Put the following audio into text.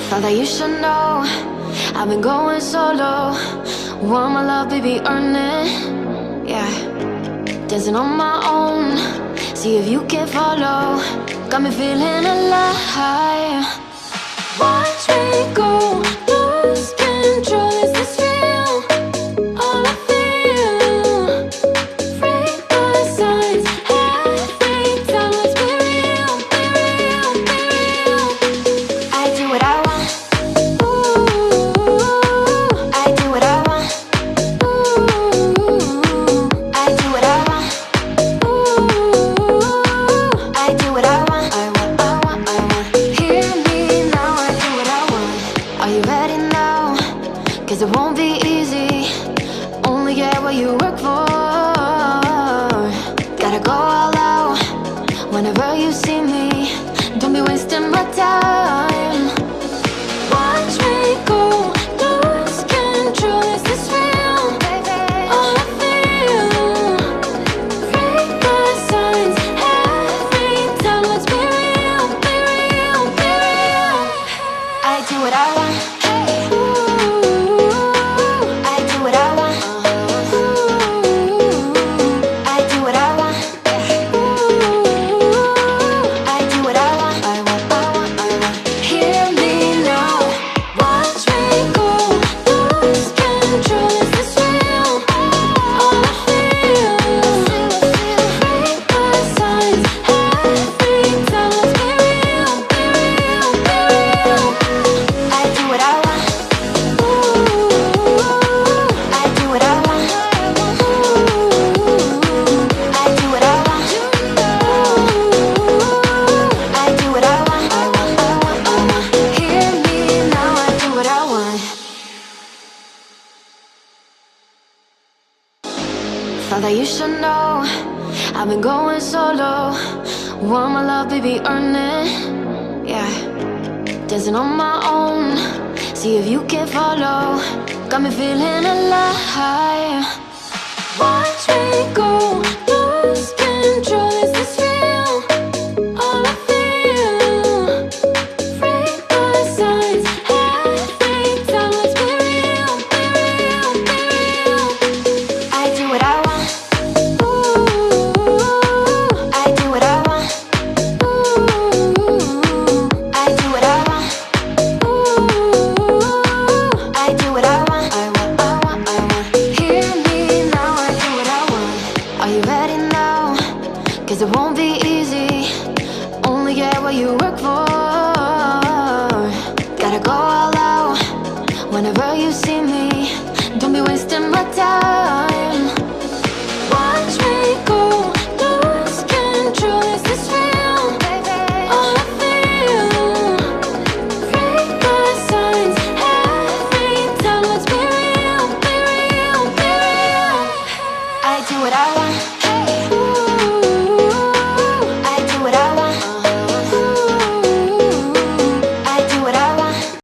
Thought that you should know I've been going solo. Want my love, baby, earn it. Yeah, dancing on my own. See if you can follow. Got me feeling alive. Watch me go, lose control. Is this real? All I feel. Break my signs. Every time, let's be real, be real, be real. I do what I want. Ooh, I do what I want. Ooh, I do what I want. Ooh, I do what I want. I want, I want, I want. Hear me now, I do what I want. Are you ready now? 'Cause it won't be easy. Only get what you work for. Gotta go all out whenever you see me. Don't be wasting my time. Watch me go, lose control. Is this real? All I feel. Break my signs. Every time, let's be real, be real, be real. I do what I want. Ooh, I do what I want. Ooh, I do what I want. Ooh, I do what I want. I want, I want, I want. Hear me now. Watch me go, lose control. Is this real? All I feel. Break my signs. Every time, let's be real, be real, be real. I do what I want. Ooh, I do what I want. Ooh, I do what I want. Ooh, I do what I want. I want, I want, I want. Hear me now, I do what I want. Thought that you should know I've been going solo. Want my love, baby, earn it. Yeah, dancing on my own. See if you can follow. Got me feeling alive. Watch me go, lose control. Is this real? All I feel. Break my signs. Every time, let's be real, be real, be real. I do what I want. Ooh, I do what I want. Ooh, I do what I want. Ooh, I do what I want. I want, I want, I want. Hear me now, I do what I want. Are you ready now? 'Cause it won't be easy. Only get what you work for. Gotta go all out whenever you see